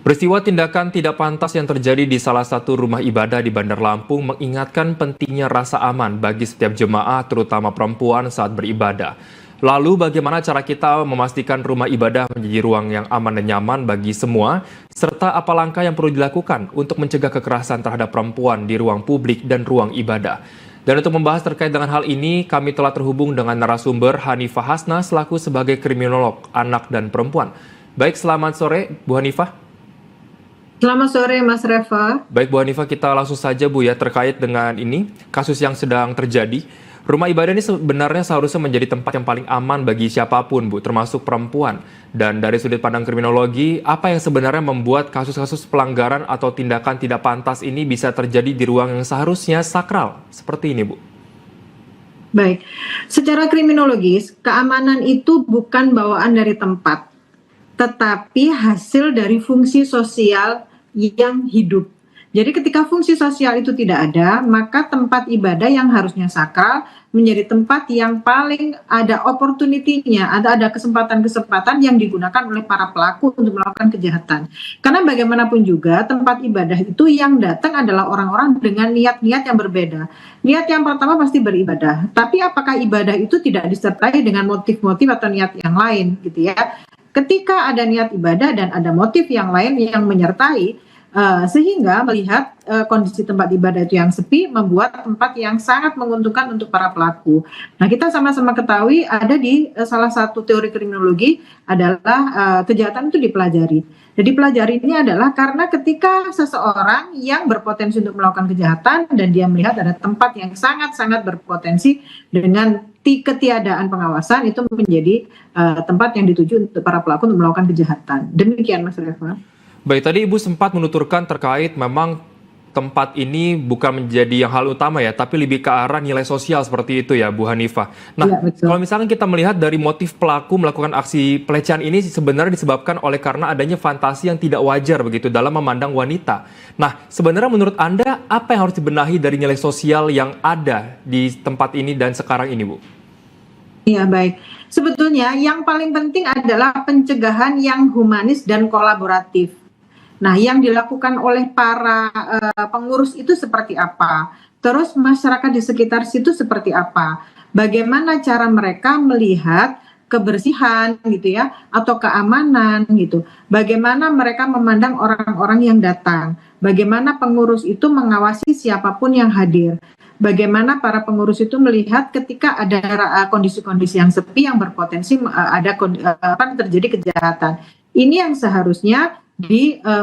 Peristiwa tindakan tidak pantas yang terjadi di salah satu rumah ibadah di Bandar Lampung mengingatkan pentingnya rasa aman bagi setiap jemaah, terutama perempuan saat beribadah. Lalu bagaimana cara kita memastikan rumah ibadah menjadi ruang yang aman dan nyaman bagi semua, serta apa langkah yang perlu dilakukan untuk mencegah kekerasan terhadap perempuan di ruang publik dan ruang ibadah. Dan untuk membahas terkait dengan hal ini, kami telah terhubung dengan narasumber Hanifah Hasna selaku sebagai kriminolog anak dan perempuan. Baik, selamat sore Bu Hanifah. Selamat sore Mas Reva. Baik Bu Hanifah, kita langsung saja Bu ya terkait dengan ini, kasus yang sedang terjadi. Rumah ibadah ini sebenarnya seharusnya menjadi tempat yang paling aman bagi siapapun Bu, termasuk perempuan. Dan dari sudut pandang kriminologi, apa yang sebenarnya membuat kasus-kasus pelanggaran atau tindakan tidak pantas ini bisa terjadi di ruang yang seharusnya sakral? Seperti ini Bu. Baik, secara kriminologis, keamanan itu bukan bawaan dari tempat, tetapi hasil dari fungsi sosial yang hidup. Jadi ketika fungsi sosial itu tidak ada, maka tempat ibadah yang harusnya sakral menjadi tempat yang paling ada opportunity-nya, ada kesempatan-kesempatan yang digunakan oleh para pelaku untuk melakukan kejahatan. Karena bagaimanapun juga tempat ibadah itu yang datang adalah orang-orang dengan niat-niat yang berbeda. Niat yang pertama pasti beribadah, tapi apakah ibadah itu tidak disertai dengan motif-motif atau niat yang lain gitu ya. Ketika ada niat ibadah dan ada motif yang lain yang menyertai, sehingga melihat kondisi tempat ibadah itu yang sepi membuat tempat yang sangat menguntungkan untuk para pelaku. Nah, kita sama-sama ketahui ada di salah satu teori kriminologi adalah kejahatan itu dipelajari. Jadi pelajari ini adalah karena ketika seseorang yang berpotensi untuk melakukan kejahatan dan dia melihat ada tempat yang sangat-sangat berpotensi dengan ketiadaan pengawasan, itu menjadi tempat yang dituju untuk para pelaku untuk melakukan kejahatan. Demikian Mas Reva. Baik, tadi Ibu sempat menuturkan terkait memang tempat ini bukan menjadi yang hal utama ya, tapi lebih ke arah nilai sosial seperti itu ya Bu Hanifah. Nah, ya, kalau misalkan kita melihat dari motif pelaku melakukan aksi pelecehan ini sebenarnya disebabkan oleh karena adanya fantasi yang tidak wajar begitu dalam memandang wanita. Nah, sebenarnya menurut Anda apa yang harus dibenahi dari nilai sosial yang ada di tempat ini dan sekarang ini Bu? Iya, baik. Sebetulnya yang paling penting adalah pencegahan yang humanis dan kolaboratif. Nah, yang dilakukan oleh para pengurus itu seperti apa? Terus masyarakat di sekitar situ seperti apa? Bagaimana cara mereka melihat kebersihan gitu ya, atau keamanan gitu? Bagaimana mereka memandang orang-orang yang datang? Bagaimana pengurus itu mengawasi siapapun yang hadir? Bagaimana para pengurus itu melihat ketika ada kondisi-kondisi yang sepi yang berpotensi terjadi kejahatan? Ini yang seharusnya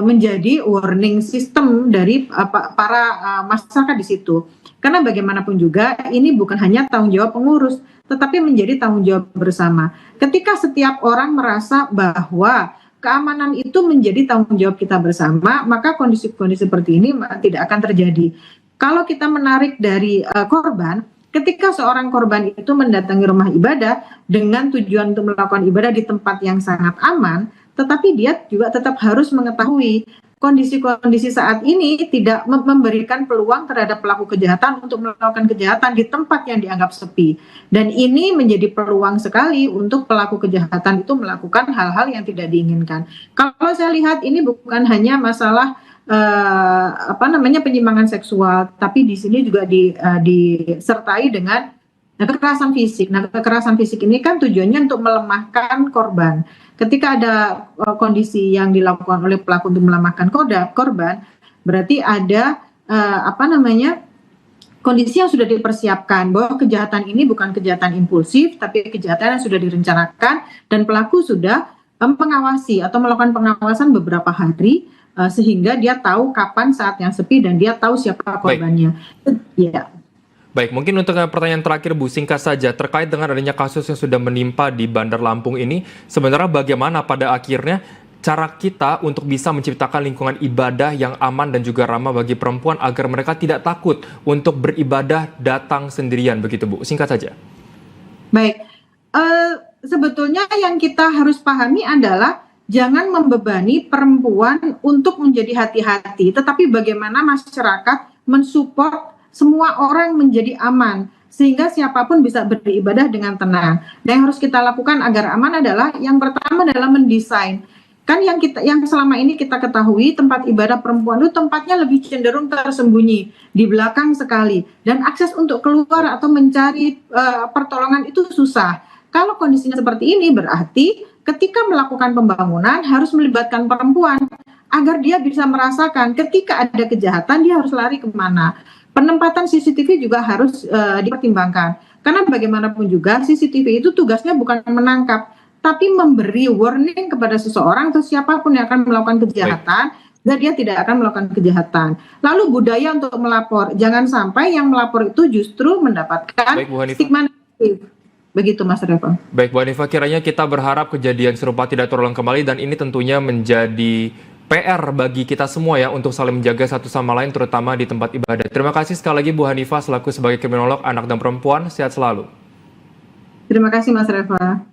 menjadi warning system dari para masyarakat di situ. Karena bagaimanapun juga ini bukan hanya tanggung jawab pengurus, tetapi menjadi tanggung jawab bersama. Ketika setiap orang merasa bahwa keamanan itu menjadi tanggung jawab kita bersama, maka kondisi-kondisi seperti ini tidak akan terjadi. Kalau kita menarik dari korban, ketika seorang korban itu mendatangi rumah ibadah dengan tujuan untuk melakukan ibadah di tempat yang sangat aman, tetapi dia juga tetap harus mengetahui kondisi-kondisi saat ini tidak memberikan peluang terhadap pelaku kejahatan untuk melakukan kejahatan di tempat yang dianggap sepi. Dan ini menjadi peluang sekali untuk pelaku kejahatan itu melakukan hal-hal yang tidak diinginkan. Kalau saya lihat ini bukan hanya masalah penyimpangan seksual, tapi di sini juga disertai dengan kekerasan fisik. Nah, kekerasan fisik ini kan tujuannya untuk melemahkan korban. Ketika ada kondisi yang dilakukan oleh pelaku untuk melemahkan korban, berarti ada kondisi yang sudah dipersiapkan bahwa kejahatan ini bukan kejahatan impulsif, tapi kejahatan yang sudah direncanakan dan pelaku sudah mengawasi atau melakukan pengawasan beberapa hari sehingga dia tahu kapan saat yang sepi dan dia tahu siapa korbannya. Ya. Baik, mungkin untuk pertanyaan terakhir Bu, singkat saja terkait dengan adanya kasus yang sudah menimpa di Bandar Lampung ini, sebenarnya bagaimana pada akhirnya cara kita untuk bisa menciptakan lingkungan ibadah yang aman dan juga ramah bagi perempuan agar mereka tidak takut untuk beribadah datang sendirian begitu Bu? Singkat saja. Baik, sebetulnya yang kita harus pahami adalah jangan membebani perempuan untuk menjadi hati-hati, tetapi bagaimana masyarakat mensupport semua orang menjadi aman, sehingga siapapun bisa beribadah dengan tenang. Dan yang harus kita lakukan agar aman adalah yang pertama adalah mendesain. Kan yang selama ini kita ketahui tempat ibadah perempuan itu tempatnya lebih cenderung tersembunyi, di belakang sekali, dan akses untuk keluar atau mencari pertolongan itu susah. Kalau kondisinya seperti ini berarti ketika melakukan pembangunan harus melibatkan perempuan agar dia bisa merasakan ketika ada kejahatan dia harus lari kemana. Penempatan CCTV juga harus dipertimbangkan. Karena bagaimanapun juga CCTV itu tugasnya bukan menangkap, tapi memberi warning kepada seseorang atau siapapun yang akan melakukan kejahatan, dan dia tidak akan melakukan kejahatan. Lalu budaya untuk melapor, jangan sampai yang melapor itu justru mendapatkan stigma negatif. Begitu Mas Revo. Baik Bu Hanifah, kiranya kita berharap kejadian serupa tidak terulang kembali, dan ini tentunya menjadi PR bagi kita semua ya untuk saling menjaga satu sama lain terutama di tempat ibadah. Terima kasih sekali lagi Bu Hanifah selaku sebagai kriminolog anak dan perempuan, sehat selalu. Terima kasih Mas Revo.